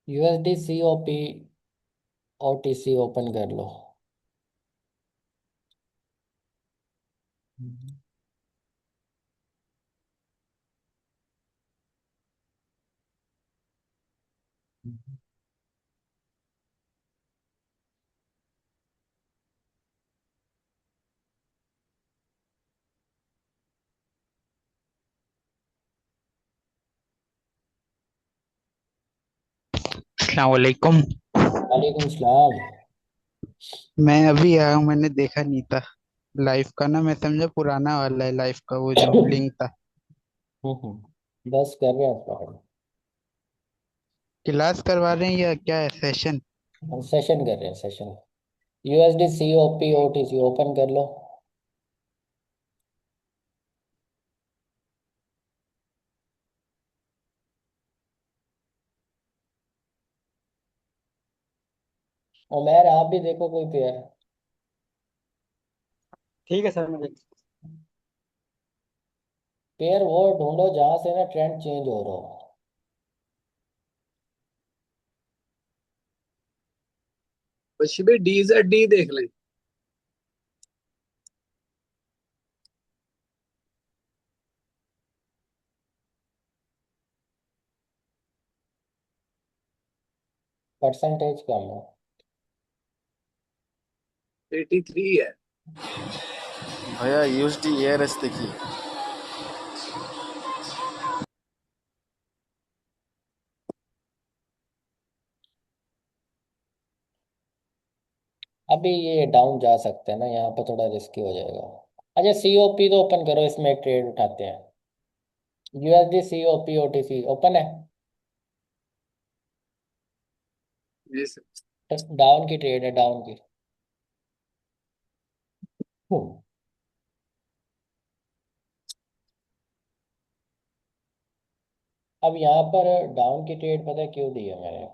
USD COP OTC open कर लो। हम्म। अस्सलाम वालेकुम। वालेकुम सलाम। मैं अभी आया हूँ, मैंने देखा नहीं था लाइफ का ना। मैं समझा पुराना वाला है लाइफ का, वो जो लिंक था। बस कर रहे हैं स्टार्ट। क्लास करवा रहे हैं या क्या है, सेशन? हम सेशन कर रहे हैं session. USD COP OTC open कर लो। उमैर आप भी देखो कोई पेयर। ठीक है सर, मैं पेयर वो ढूंढो जहां से ना ट्रेंड चेंज हो रहा हो। बच्ची भी डी से डी देख लें। परसेंटेज कम है। 83 है। भैया यूएसडी एआरएस देखिए। अभी ये डाउन जा सकते हैं ना, यहाँ पर थोड़ा रिस्की हो जाएगा। अच्छा सीओपी तो ओपन करो, इसमें एक ट्रेड उठाते हैं। यूएसडी सीओपी ओटीसी ओपन है। जी सर। डाउन की ट्रेड है, डाउन की। हम्म। अब यहाँ पर डाउन की ट्रेड पता है क्यों दी है मैंने।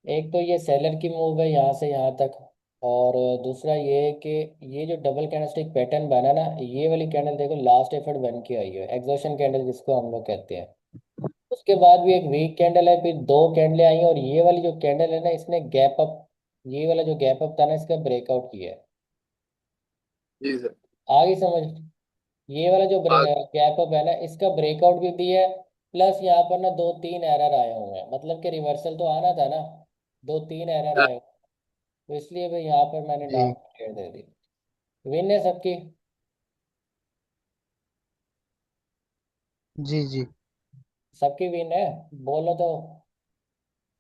एक तो ये सेलर की मूव है यहाँ से यहाँ तक। और दूसरा ये है कि ये जो डबल कैंडलस्टिक पैटर्न बना ना, ये वाली कैंडल देखो लास्ट एफर्ट बन के आई है, एग्जॉशन कैंडल जिसको हम लोग कहते हैं। उसके बाद भी एक वीक कैंडल है, फिर दो कैंडलें आई हैं, और ये वाली जो कैंडल है ना, इसने गैप अप, ये वाला जो गैप अप था ना, इसका ब्रेकआउट किया है। जी सर। आगे समझ। ये वाला जो आग। गैप अप है ना, इसका ब्रेकआउट भी दिया है। प्लस यहाँ पर ना दो तीन एरर आए हुए हैं, मतलब कि रिवर्सल तो आना था ना। दो तीन एरर आए हुए हैं। तो इसलिए भाई यहाँ पर मैंने डाउन जी ट्रेड दे दी। विन है सबकी। जी जी सबकी विन है। बोलो तो।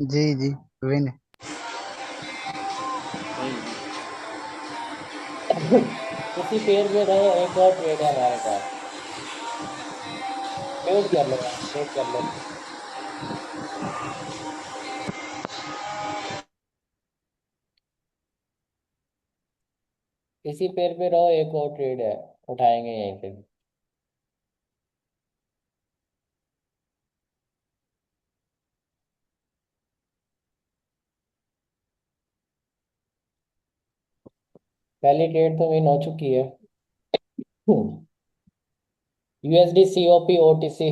जी जी। विन। इसी पेयर पे रहो, एक और ट्रेड है हमारे पास। म्यूट कर लो यार, म्यूट कर लो। इसी पेयर पे रहो, एक और ट्रेड है। उठाएंगे यहीं पे। पहली ट्रेड तो विन हो चुकी है। USD COP OTC.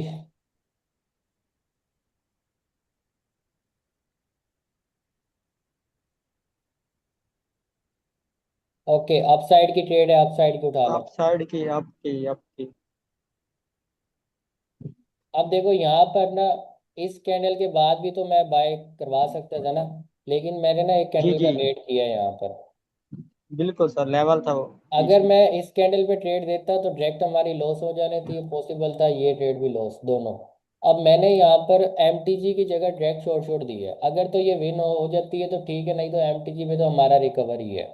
Okay, upside की ट्रेड है, अपसाइड की उठा लो। आप साइड की आपकी आपकी। अब देखो यहाँ पर ना, इस कैंडल के बाद भी तो मैं बाय करवा सकता था ना। लेकिन मैंने ना एक जी कैंडल का जी, वेट किया यहाँ पर। बिल्कुल सर, लेवल था वो बीच अगर में। मैं इस कैंडल पे ट्रेड देता तो डायरेक्ट हमारी लॉस हो जानी थी, पॉसिबल था ये ट्रेड भी लॉस दोनों। अब मैंने यहाँ पर एमटीजी की जगह डायरेक्ट शॉर्ट शॉर्ट दी है, अगर तो ये विन हो जाती है तो ठीक है, नहीं तो एमटीजी में तो हमारा रिकवर ही है।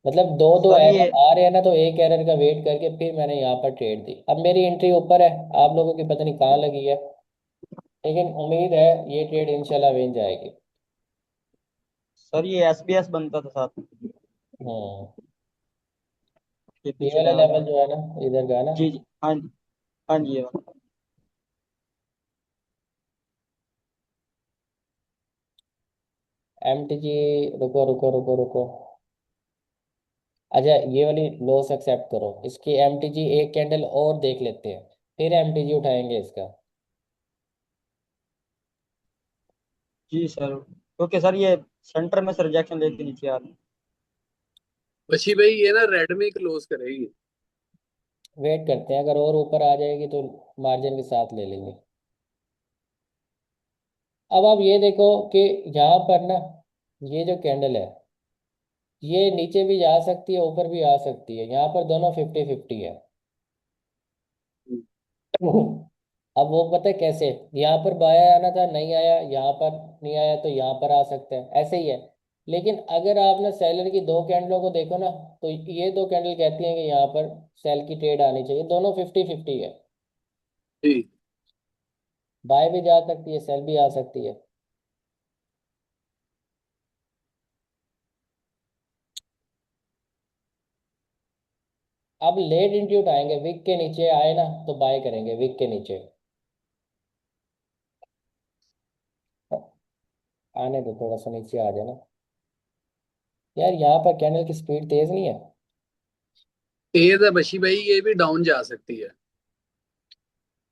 मतलब दो दो सर एरर ये आ रहे हैं ना, तो एक एरर का वेट करके फिर मैंने यहाँ पर ट्रेड दी। अब मेरी एंट्री ऊपर है। आप लोगों की पता नहीं कहाँ लगी है। लेकिन उम्मीद है ये ट्रेड इंशाल्लाह विन जाएगी। सर ये एसबीएस बनता था साथ में, हम्म। ये ये पीछे वाला लेवल लेवल था। जो है ना, इधर का है ना। जी जी, हाँ जी। हाँ जी, ये वाला। M T G. रुको रुको रुको रुको। अच्छा ये वाली लॉस एक्सेप्ट करो, इसकी एम टी जी एक कैंडल और देख लेते हैं। फिर एम टी जी उठाएंगे इसका। जी सर, क्योंकि सर ये सेंटर में से रिजेक्शन लेके नीचे आ रहे हैं। बशी भाई ये ना रेड में क्लोज करेगी। वेट करते हैं, अगर और ऊपर आ जाएगी तो मार्जिन के साथ ले लेंगे। अब आप ये देखो कि यहाँ पर ना, ये जो कैंडल है ये नीचे भी जा सकती है, ऊपर भी आ सकती है, यहाँ पर दोनों 50-50 है। अब वो पता है कैसे, यहाँ पर बाया आना था नहीं आया, यहाँ पर नहीं आया तो यहाँ पर आ सकता है, ऐसे ही है। लेकिन अगर आप ना सेलर की दो कैंडलों को देखो ना, तो ये दो कैंडल कहती हैं कि यहाँ पर सेल की ट्रेड आनी चाहिए, दोनों 50-50 है। जी। बाय भी जा सकती है, सेल भी आ सकती है। अब लेट इंट्री उठाएंगे, विक के नीचे आए ना तो बाय करेंगे, विक के नीचे आने दो, थोड़ा सा नीचे आ जाना। यार यहाँ पर कैंडल की स्पीड तेज नहीं है। तेज है बशी भाई, ये भी डाउन जा सकती है।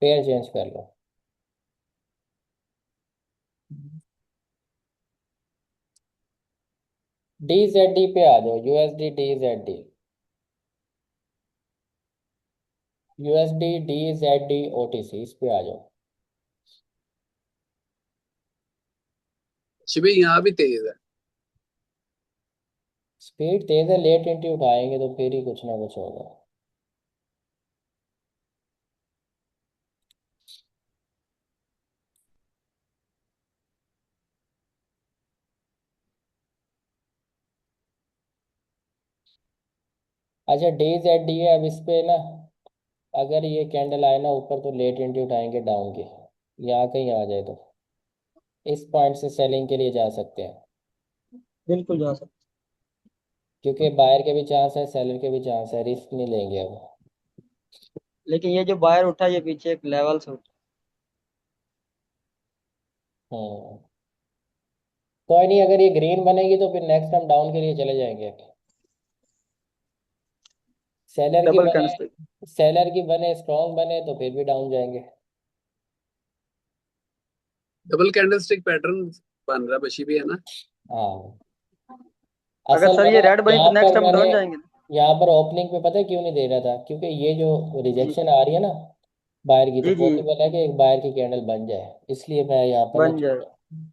पेयर चेंज कर लो। डी जेड डी पे आ जाओ, USD D Z D, USD D Z D OTC, इस पे आ जाओ। बशी भाई यहाँ भी तेज है। स्पीड तेज है, लेट एंट्री उठाएंगे तो फिर ही कुछ ना कुछ होगा। अच्छा डी जेड डी है, अब इस पे ना अगर ये कैंडल आए ना ऊपर तो लेट एंट्री उठाएंगे डाउन की, यहाँ कहीं आ जाए तो इस पॉइंट से सेलिंग के लिए जा सकते हैं, बिल्कुल जा सकते। क्योंकि बायर के भी चांस है, सेलर के भी चांस है, रिस्क नहीं लेंगे अब। लेकिन ये जो बायर उठा ये पीछे एक लेवल से उठा। हम्म। कोई नहीं, अगर ये ग्रीन बनेगी तो फिर नेक्स्ट हम डाउन के लिए चले जाएंगे। सेलर की डबल बने, कैंडलस्टिक। सेलर की बने स्ट्रॉन्ग बने तो फिर भी डाउन जाएंगे। डबल कैंडलस्टिक पैटर्न बन रहा है बशी भी, है ना। हाँ। अगर असल सर में ये ना रेड बनी यहाँ तो नेक्स्ट पर हम मैंने, डाउन जाएंगे ना। यहाँ पर ओपनिंग पे पता है क्यों नहीं दे रहा था, क्योंकि ये जो जी रिजेक्शन आ रही है ना बायर की, तो जी जी। पॉसिबल है कि एक बायर की कैंडल बन जाए, इसलिए मैं यहाँ पर नहीं बन छूट जाए। रहा।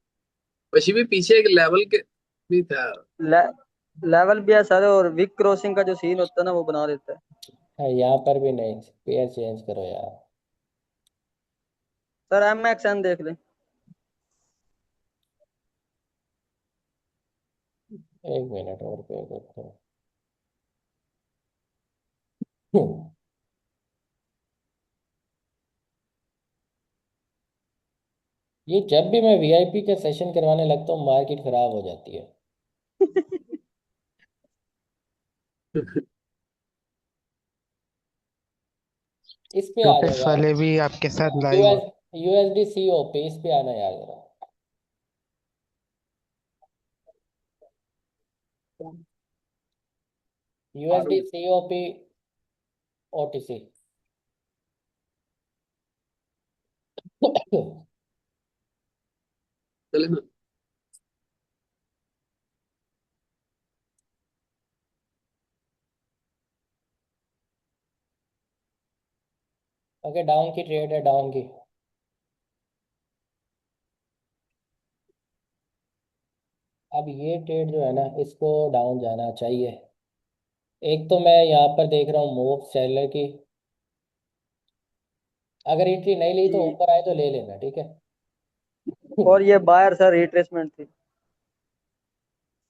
बशी भी पीछे एक लेवल के भी था। ले, लेवल भी है सर, और वीक क्रॉसिंग का जो सीन होता है ना वो बना देता है। हाँ, यहाँ पर भी नहीं, पेयर चेंज करो यार। सर एम एक्स एन देख लें। एक मिनट और पेयर करते हैं। ये जब भी मैं वीआईपी का सेशन करवाने लगता हूँ मार्केट खराब हो जाती है। इस पे आ जाओ ऑफिस यार, वाले भी आपके साथ लाइव हो। यूएस यूएसडी सीओपी, इस पे आना यार जरा। आ रहा यूएसडी हूँ। COP OTC. चले ना। ओके, डाउन की ट्रेड है, डाउन की। अब ये ट्रेड जो है ना इसको डाउन जाना चाहिए। एक तो मैं यहाँ पर देख रहा हूँ मूव सेलर की, अगर एंट्री नहीं ली तो जी। ऊपर आए तो ले लेना, ठीक है। और ये बायर सर रिट्रेसमेंट थी।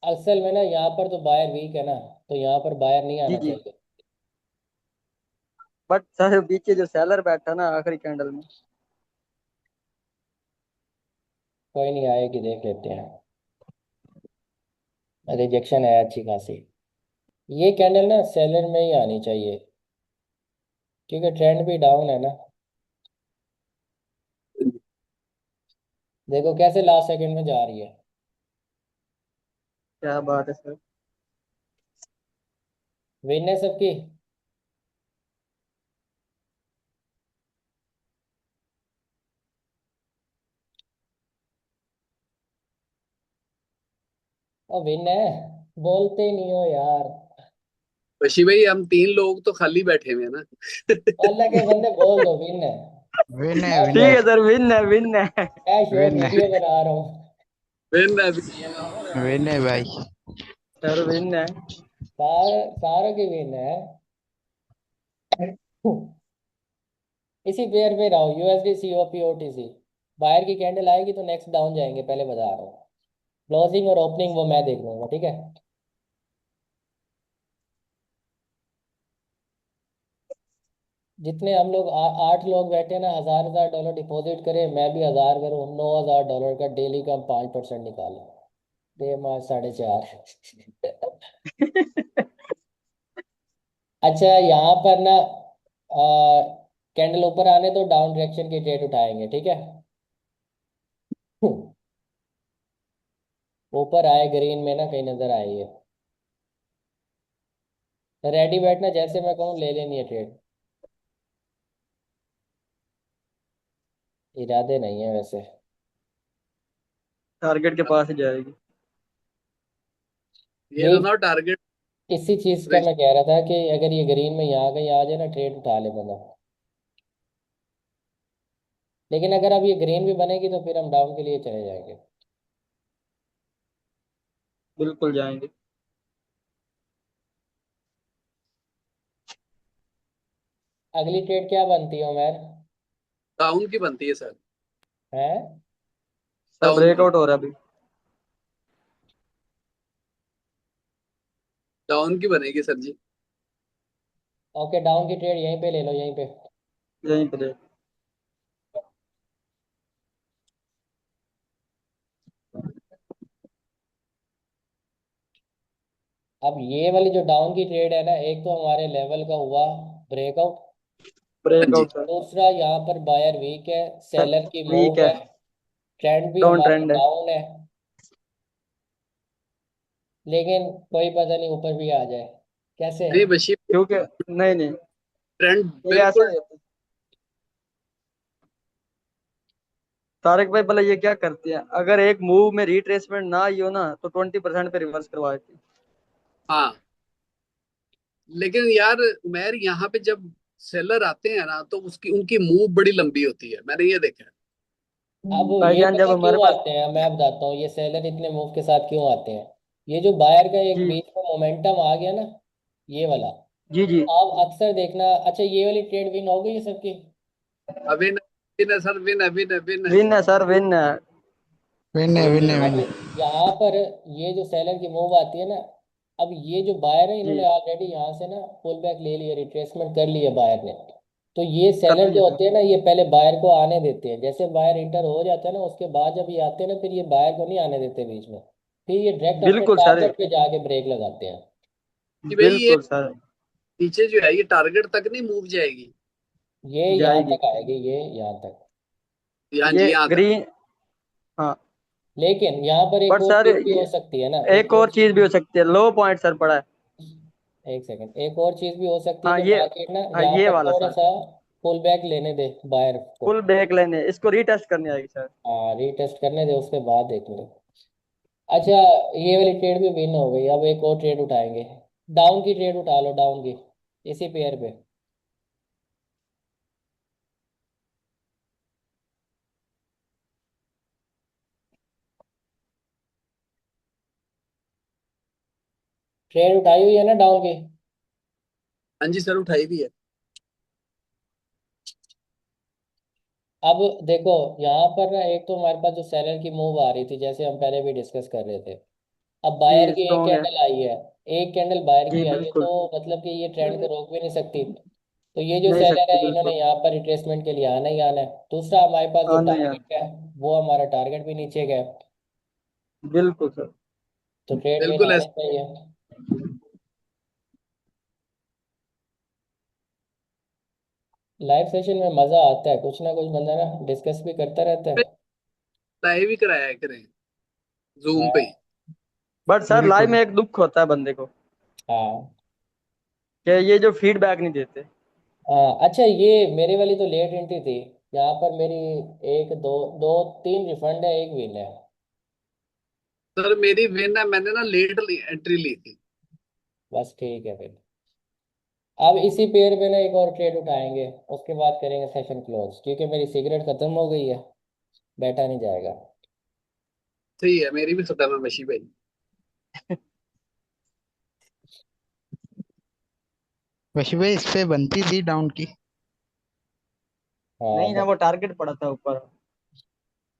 असल में ना यहाँ पर तो बायर वीक है ना, तो यहाँ पर बायर नहीं जी आना जी। चाहिए। बट सर पीछे जो सेलर बैठा ना आखिरी कैंडल में। कोई नहीं, आएगी देख लेते हैं। रिजेक्शन है अच्छी खासी, ये कैंडल ना सेलर में ही आनी चाहिए, क्योंकि ट्रेंड भी डाउन है ना। देखो कैसे लास्ट सेकंड में जा रही है। क्या बात है सर। विन है सबकी। और विन है, बोलते नहीं हो यार। बशी भाई हम 3 लोग तो खाली बैठे हुए हैं ना। अल्लाह के बंदे बोल दो विन है। विन है, मैं विन ठीक है, है सर, विन है, विन है। मैं शॉर्ट विन है, वीडियो बना रहा हूँ। विन है। विन है भाई। सर विन है। सारों की विन है। इसी पेयर पे रहो, यूएसडी सीओपी ओटीसी। बाहर की कैंडल आएगी तो नेक्स्ट डाउन जाएंगे, पहले बता रहा हूँ। क्लोजिंग और ओपनिंग वो मैं देख लूंगा, ठीक है। जितने हम लोग 8 लोग बैठे ना, 1000 1000 डॉलर डिपॉजिट करें, मैं भी 1000 करूँ, 9000 डॉलर का डेली का हम 5% निकालें। दे मार 4.5। अच्छा यहाँ पर ना कैंडल ऊपर आने तो डाउन डायरेक्शन की ट्रेड उठाएंगे, ठीक है। ऊपर आए ग्रीन में ना, कहीं नजर आए ये। रेडी बैठना, जैसे मैं कहूँ ले लेनी है ट्रेड। इरादे नहीं है वैसे। टारगेट के पास ही जाएगी। ये ना यही ना टारगेट। इसी चीज का मैं कह रहा था कि अगर ये ग्रीन में यहाँ कहीं आ जाए ना, ट्रेड उठा ले बंदा। लेकिन अगर अब ये ग्रीन भी बनेगी तो फिर हम डाउन के लिए चले जाएंगे। बिल्कुल जाएंगे। अगली ट्रेड क्या बनती है उमर? डाउन की बनती है सर। है। सर डाउन की। ब्रेकआउट हो रहा है अभी। डाउन की बनेगी सर जी। ओके, डाउन की ट्रेड यहीं पे ले लो, यहीं पे। यहीं पे देख। अब ये वाली जो डाउन की ट्रेड है ना, एक तो हमारे लेवल का हुआ ब्रेकआउट। हाँ जी। Breakout sir. दूसरा यहाँ पर बायर वीक है, सर सेलर की वीक मूव है। है। ट्रेंड भी डाउन हमारा ट्रेंड है। डाउन है। लेकिन कोई पता नहीं ऊपर भी आ जाए, कैसे। नहीं बशी, क्योंकि नहीं नहीं, ट्रेंड ये ऐसा बिल्कुल। ही होता है। तारिक भाई भला ये क्या करती है, अगर एक मूव में रिट्रेसमेंट ना आई हो ना तो 20% पे रिवर्स करवा देती है। हाँ, लेकिन यार उमेर यहाँ पे जब सेलर आते हैं ना तो उसकी उनकी मूव बड़ी लंबी होती है, मैंने ये देखा है। अब ये भाईजान जब पता हमारे क्यों पास। आते हैं, मैं बताता हूँ ये सेलर इतने मूव के साथ क्यों आते हैं। ये जो बायर का एक जी बीच में मोमेंटम आ गया ना, ये वाला। जी जी। आप अक्सर देखना, अच्छा ये वाली ट्रेड विन हो गई है सबकी। विन, विन है सर, विन है, विन है, विन है। विन है सर, विन है। विन है, विन है, अब विन है। यहाँ पर ये जो सेलर की मूव आती है ना, अब ये जो बायर है जी इन्होंने ऑलरेडी यहाँ से ना पुल बैक ले लिया, रिट्रेसमेंट कर लिया बायर ने। तो ये कर सेलर लिया जो सर। होते हैं ना, ये पहले बायर को आने देते हैं, जैसे बायर इंटर हो जाता है ना, उसके बाद जब ये आते हैं ना, फिर ये बायर को नहीं आने देते बीच में। फिर ये डायरेक्ट अपने बिल्कुल सर। टारगेट पे जाके ब्रेक लगाते हैं। कि भाई ये बिल्कुल सर। नीचे जो है ये टारगेट तक नहीं मूव जाएगी। ये यहाँ जाएगी। तक आएगी, ये यहाँ तक। हाँ ये जी, यहाँ तक। ग्रीन। हाँ। लेकिन यहाँ पर एक बट और सर चीज भी हो सकती है ना, एक एक और और चीज चीज भी हो सकती है, लो पॉइंट सर पड़ा है। एक सेकंड, एक और चीज भी हो सकती है हाँ कि ये। मार्केट ना हाँ यहाँ ये पर वाला थोड़ा सर। सा पुल बैक लेने दे बायर को। फुल बैक लेने इसको रीटेस्ट करनी आएगी सर। हाँ, रीटेस्ट करने दे, उसके बाद देखेंगे। अच्छा, ये वाली ट्रेड भी विन हो गई, अब एक और ट्रेड उठाएंगे। डाउन की ट्रेड उठा लो, डाउन की, इसी पेयर पे। ट्रेड उठाई हुई है ना डाउन की। हाँ जी सर, उठाई भी है। अब देखो यहाँ पर ना, एक तो हमारे पास जो सेलर की मूव आ रही थी, जैसे हम पहले भी डिस्कस कर रहे थे। अब जी बायर की एक स्ट्रॉन्ग है। कैंडल आई है, एक कैंडल बायर जी की आई है, बिल्कुल। तो मतलब कि ये ट्रेंड को रोक भी नहीं सकती। तो ये जो नहीं सेलर सकती है, बिल्कुल। इन्होंने यहाँ पर रिट्रेसमेंट के लिए आना ही आना है। दूसरा हमारे पास जो आना ही टारगेट आना। है, वो हमारा टारगेट भी नीचे गया। बिल्कुल सर। तो ट्रेड विन बिल्कुल आनी ऐसा। चाहिए। लाइव सेशन में मजा आता है, कुछ ना कुछ बंदा ना डिस्कस भी करता रहता है। लाइव ही कराया करें, जूम पे ही। हाँ। बट सर लाइव बिल्कुल। में एक दुख होता है बंदे को, हाँ। कि ये जो फीडबैक नहीं देते। हाँ, अच्छा ये मेरी वाली तो लेट एंट्री थी। यहाँ पर मेरी एक दो दो तीन रिफंड है, एक विन है। सर मेरी विन है, मैंने ना लेट एंट्री ली थी। बस ठीक है फिर। अब इसी पेयर में ना एक और ट्रेड उठाएंगे, उसके बाद करेंगे सेशन क्लोज, क्योंकि मेरी सिगरेट खत्म हो गई है, बैठा नहीं जाएगा। सही है, मेरी भी खत्म है बशी भाई। वैसे भाई इस पे बनती थी डाउन की। हाँ नहीं ना, वो टारगेट पड़ा था ऊपर।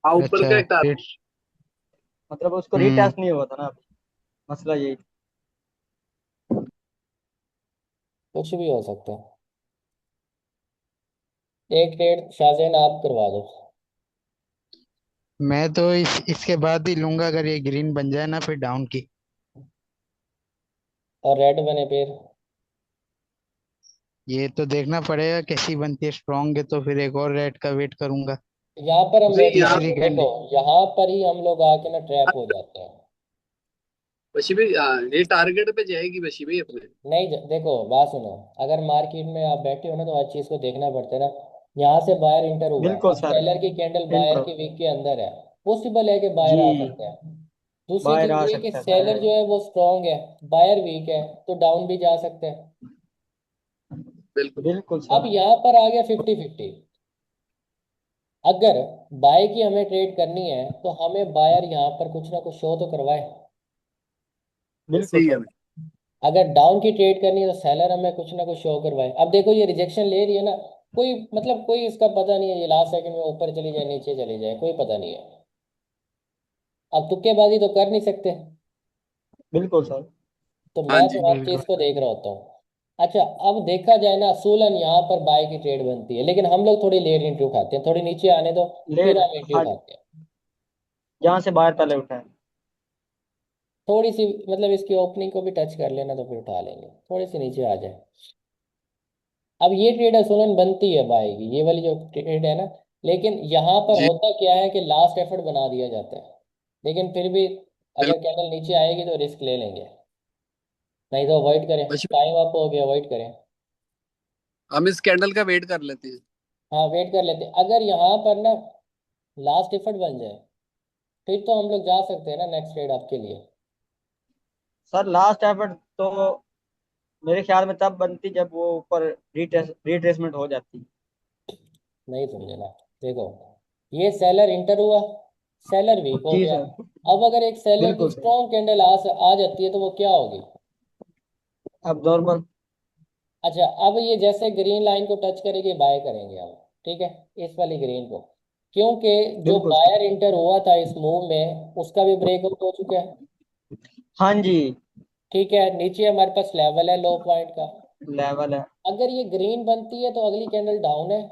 हाँ, ऊपर अच्छा का एक फिर। मतलब उसको हम्म। रीटेस्ट नहीं हुआ था ना अभी। मसला यही था। कुछ भी हो सकता है। एक ट्रेड शाहजैन आप करवा दो। मैं तो इसके बाद ही लूंगा अगर ये ग्रीन बन जाए ना फिर डाउन की। और रेड बने फिर। ये तो देखना पड़ेगा कैसी बनती है, स्ट्रांग है तो फिर एक और रेड का वेट करूंगा। यहाँ पर हम भाई वेट यहाँ तीसरी करेंगे, देखो कैंडी। यहाँ पर ही हम लोग आके ना ट्रैप हो जाते हैं। बशी भाई, हाँ, ये टारगेट पे जाएगी बशी भाई अपने। नहीं देखो बात सुनो, अगर मार्केट में आप बैठे हो ना तो हर चीज को देखना पड़ता है ना। यहाँ से बायर इंटर हुआ है, बिल्कुल अब सर। सेलर की कैंडल बायर बिल्कुल। की वीक के अंदर है, पॉसिबल है कि बायर जी। आ सकते हैं। दूसरी बाहर चीज आ ये है कि सकता है सेलर सर। जो है वो स्ट्रांग है, बायर वीक है, तो डाउन भी जा सकते हैं। बिल्कुल। बिल्कुल अब सर। यहाँ पर आ गया 50-50। अगर बाय की हमें ट्रेड करनी है तो हमें बायर यहाँ पर कुछ ना कुछ शो तो करवाए। बिल्कुल सही है सर। भाई। अगर डाउन की ट्रेड करनी है तो सेलर हमें कुछ ना कुछ शो करवाए। अब देखो ये रिजेक्शन ले रही है ना, कोई मतलब कोई इसका पता नहीं है, ये लास्ट सेकंड में ऊपर चली जाए नीचे चली जाए, कोई पता नहीं है। अब तुक्केबाजी तो कर नहीं सकते। बिल्कुल सर। तो हाँ मैं तो जी। हर चीज बिल्कुल। को देख रहा होता हूँ। अच्छा, अब देखा जाए ना, असूलन यहाँ पर बाय की ट्रेड बनती है, लेकिन हम लोग थोड़ी लेट एंट्री उठाते हैं, थोड़ी नीचे आने दो, फिर लेट। हम एंट्री हाँ, उठाते हैं। जहाँ से बाहर पहले उठाए। थोड़ी सी मतलब इसकी ओपनिंग को भी टच कर लेना तो फिर उठा लेंगे, थोड़ी सी नीचे आ जाए। अब ये ट्रेड असूलन बनती है बाय की, ये वाली जो ट्रेड है ना, लेकिन यहाँ पर जी। होता क्या है कि लास्ट एफर्ट बना दिया जाता है, लेकिन फिर भी अगर बिल्कुल। कैंडल नीचे आएगी तो रिस्क ले लेंगे, नहीं तो अवॉइड करें। बशी टाइम अप हो गया, अवॉइड करें। हम इस कैंडल का वेट कर लेते हैं। हाँ वेट कर लेते हैं। अगर यहाँ पर ना लास्ट एफर्ट बन जाए, फिर तो हम लोग जा सकते हैं ना नेक्स्ट ट्रेड आपके लिए। सर लास्ट एफर्ट तो मेरे ख्याल में तब बनती जब वो ऊपर रिट्रेसमेंट हो जाती। नहीं समझे ना, देखो ये सेलर इंटर हुआ, सेलर वीक हो जी गया। सर। अब अगर एक सेलर की बिल्कुल सर। स्ट्रॉन्ग कैंडल आ जाती है तो वो क्या होगी। अब नॉर्मल। अच्छा, अब ये जैसे ग्रीन लाइन को टच करेगी बाय करेंगे हम, ठीक है, इस वाली ग्रीन को, क्योंकि जो बिल्कुल सर। बायर इंटर हुआ था इस मूव में उसका भी ब्रेकआउट हो चुका है। हाँ जी। ठीक है, नीचे हमारे पास लेवल है लो पॉइंट का। लेवल है। अगर ये ग्रीन बनती है तो अगली कैंडल डाउन है,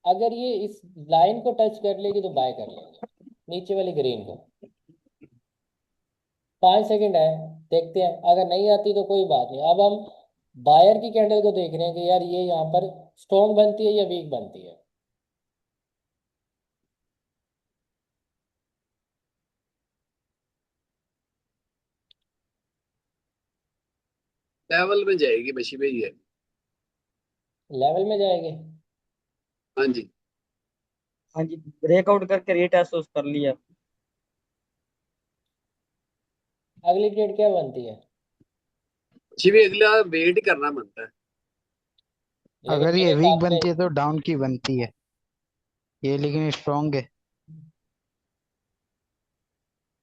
अगर ये इस लाइन को टच कर लेगी तो बाय कर लेंगे नीचे वाली ग्रीन को। 5 सेकंड है, देखते हैं, अगर नहीं आती तो कोई बात नहीं। अब हम बायर की कैंडल को देख रहे हैं कि यार ये यहाँ पर स्ट्रॉन्ग बनती है या वीक बनती है। लेवल में जाएगी बशी भाई ये। लेवल में जाएगी। हाँ जी। हाँ जी, ब्रेकआउट करके रीटेस्ट कर लिया। अगली ट्रेड क्या बनती है। बशी भाई अगला वेट ही करना बनता है। लेकिन अगर मेरे ये वीक हिसाब से बनती है तो डाउन की बनती है, ये लेकिन स्ट्रांग है।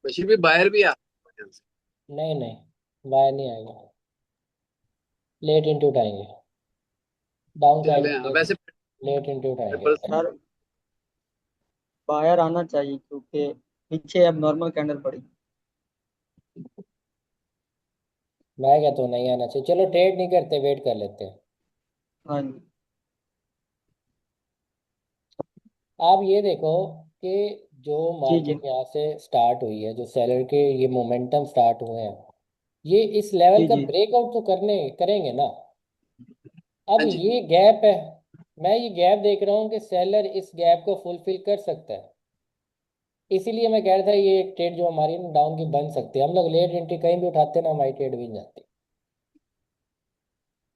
बशी भाई बायर भी आ सकता है। नहीं नहीं, बाय नहीं आएगा, लेट इंटू उठाएंगे, डाउन का चले, हाँ, एंट्री लेट, वैसे लेट इंटू उठाएंगे। पेपर। सर बाहर आना चाहिए क्योंकि पीछे अब नॉर्मल कैंडल पड़ी। मैं कहता हूँ नहीं आना चाहिए, चलो ट्रेड नहीं करते, वेट कर लेते हैं। हाँ जी। आप ये देखो कि जो जी जी। मार्केट यहाँ से स्टार्ट हुई है, जो सेलर के ये मोमेंटम स्टार्ट हुए हैं, ये इस लेवल जी का जी। ब्रेकआउट तो करने करेंगे ना। अब हाँ जी। ये गैप है, मैं ये गैप देख रहा हूँ कि सेलर इस गैप को फुलफिल कर सकता है, इसीलिए मैं कह रहा था ये एक ट्रेड जो हमारी डाउन की बन सकती है। हम लोग लेट एंट्री कहीं भी उठाते ना, हमारी ट्रेड भी नहीं जाती।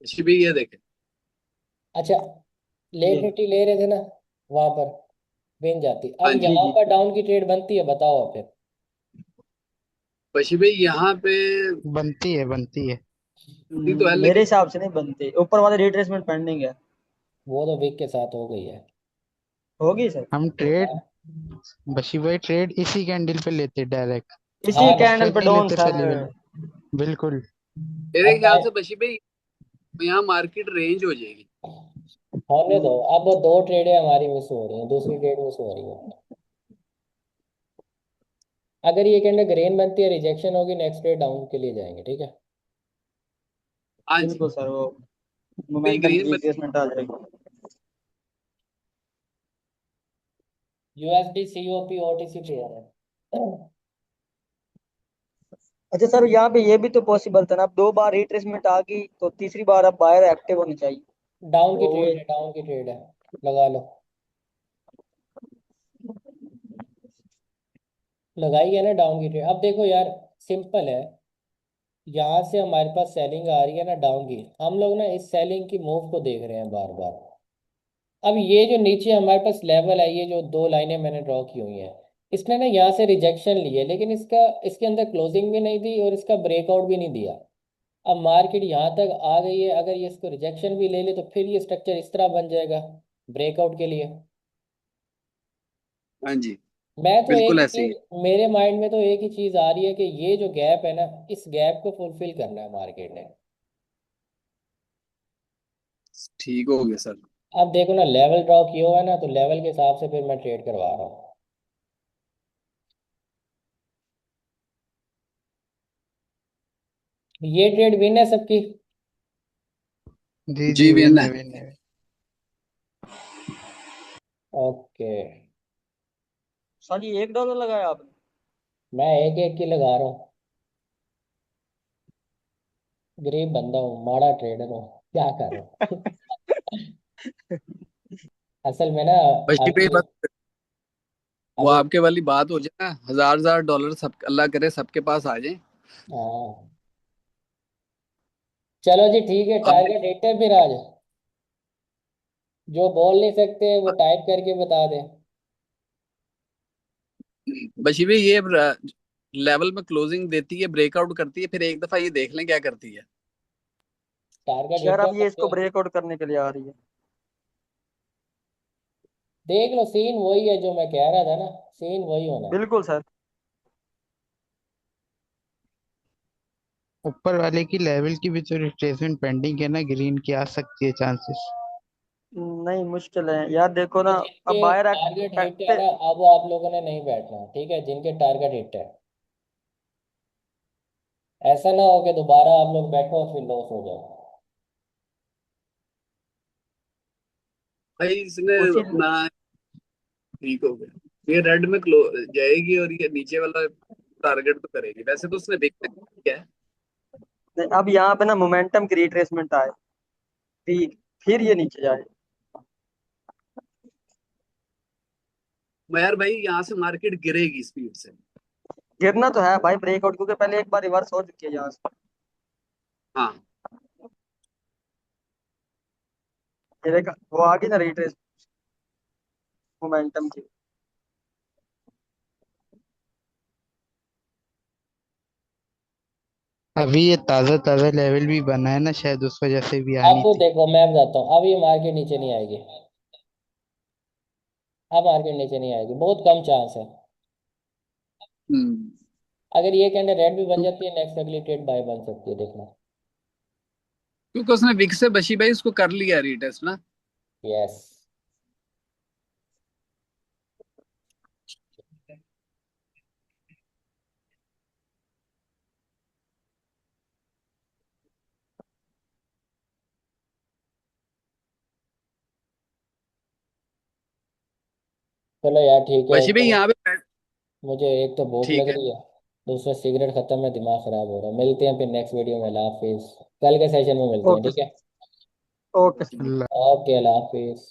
बशी भाई ये देखे। अच्छा, ये। लेट एंट्री ले रहे थे ना, वहां पर बिन जाती, हाँ अब जी। जी यहाँ जी। पर डाउन की ट्रेड बनती है, बताओ आप फिर। बशी भाई यहाँ पे बनती है, बनती है। भी तो है मेरे लेकिन हिसाब से नहीं बनती, ऊपर वाले रिट्रेसमेंट पेंडिंग है। वो तो विक के साथ हो गई है। होगी सर। हम ट्रेड, बशी भाई ट्रेड इसी कैंडल पे लेते डायरेक्ट। इसी हाँ तो कैंडल स्ट्राइक पे नहीं डाउन लेते सर। पहली वाली। बिल्कुल। मेरे अब ख्याल से बशी भाई यहाँ मार्केट रेंज हो जाएगी। होने दो। अब वो दो ट्रेडें हमारी मिस हो रही हैं, दूसरी ट्रेड मिस हो रही है। अगर ये कैंडल ग्रेन बनती है, रिजेक्शन होगी, नेक्स्ट ट्रेड डाउन के लिए जाएंगे, ठीक है। हाँ जी। बिल्कुल सर, वो भाई मोमेंटम की ग्रीन रिट्रेसमेंट आ जाएगी। यूएसडी सीओपी ओटीसी पेयर है। अच्छा सर, यहाँ पे ये भी तो पॉसिबल था ना, अब दो बार रिट्रेसमेंट आ गई तो तीसरी बार अब बायर एक्टिव होनी चाहिए। डाउन की तो ट्रेड है, डाउन की ट्रेड है, लगा लो। लगाई है ना डाउन की ट्रेड। अब देखो यार, सिंपल है। यहाँ से हमारे पास सेलिंग आ रही है ना डाउन की, हम लोग ना इस सेलिंग की मूव को देख रहे हैं बार बार। अब ये जो नीचे हमारे पास लेवल है, ये जो दो लाइनें मैंने ड्रॉ की हुई हैं, इसने ना यहाँ से रिजेक्शन ली है, लेकिन इसका इसके अंदर क्लोजिंग भी नहीं दी और इसका ब्रेकआउट भी नहीं दिया। अब मार्केट यहाँ तक आ गई है, अगर ये इसको रिजेक्शन भी ले ले तो फिर ये स्ट्रक्चर इस तरह बन जाएगा ब्रेकआउट के लिए। हाँ जी। मैं तो एक बिल्कुल ही ऐसे ही चीज, है। मेरे माइंड में तो एक ही चीज आ रही है कि ये जो गैप है ना, इस गैप को फुलफिल करना है मार्केट ने। ठीक हो गया सर। अब देखो ना, लेवल ड्रॉ किया हुआ है ना, तो लेवल के हिसाब से फिर मैं ट्रेड करवा रहा हूँ। ये ट्रेड विन है सबकी। जी जी जी, विन विन है, है। विन है। ओके। सर ये $1 लगाया आपने? मैं एक एक की लगा रहा हूँ। गरीब बंदा हूँ, माड़ा ट्रेडर हूँ, क्या करूँ। असल में ना, बशी भाई अभी बस वो अभी आपके वाली बात हो जाए ना, हजार हजार डॉलर सब अल्लाह करे सबके पास आ जाए। हाँ, चलो जी ठीक है, अब टारगेट हिट है फिर आज। जो बोल नहीं सकते वो टाइप करके बता दे। बशी भाई ये लेवल में क्लोजिंग देती है, ब्रेकआउट करती है, फिर एक दफा ये देख लें क्या करती है। टारगेट सर हिट है अब ये इसको तो ब्रेकआउट करने के लिए आ रही है। देख लो, सीन वही है जो मैं कह रहा था ना, सीन वही होना है। बिल्कुल सर। ऊपर वाले की लेवल की भी तो रिट्रेसमेंट पेंडिंग है ना, ग्रीन की आ सकती है चांसेस। नहीं, मुश्किल है यार, देखो तो ना। अब जिनके बायर टारगेट हिट है एक्टिव। ना, अब आप लोगों ने नहीं बैठना, ठीक है, जिनके टारगेट हिट है। ऐसा ना हो कि दोबारा आप लोग बैठो और फिर लॉस हो जाए। भाई इसने उसी अपना ठीक हो गया, ये रेड में क्लो जाएगी और ये नीचे वाला टारगेट तो करेगी, वैसे तो उसने देखना किया है। अब यहाँ पे ना मोमेंटम की रिट्रेसमेंट आए, फिर ये नीचे जाए। मगर भाई यहाँ से मार्केट गिरेगी स्पीड से। गिरना तो है भाई ब्रेकआउट, क्योंकि पहले एक बार रिवर्स हो चुकी है यहाँ से। हाँ। ये देखा, वो आ गई ना रिट्रेस मोमेंटम की। अभी ये ताजा ताजा लेवल भी बना है ना, शायद उस वजह से भी अब आनी थी। देखो मैं बताता हूँ, अब ये मार्केट नीचे नहीं आएगी। अब मार्केट नीचे नहीं आएगी, बहुत कम चांस है। हम्म। अगर ये कैंडल रेड भी बन जाती है, नेक्स्ट अगली ट्रेड बाय बन सकती है, देखना। क्योंकि उसने विक से बशी भाई उसको कर लिया रीटेस्ट ना। यस। चलो यार ठीक है, बशी एक भाई तो यहाँ पे मुझे एक तो भूख लग ठीक है। रही है, दूसरा सिगरेट खत्म है, दिमाग खराब हो रहा है। मिलते हैं फिर नेक्स्ट वीडियो में, अल्लाह हाफिज। कल के सेशन में मिलते हैं, ओके ठीक है। ओके। अल्लाह। ओके, अल्लाह हाफिज।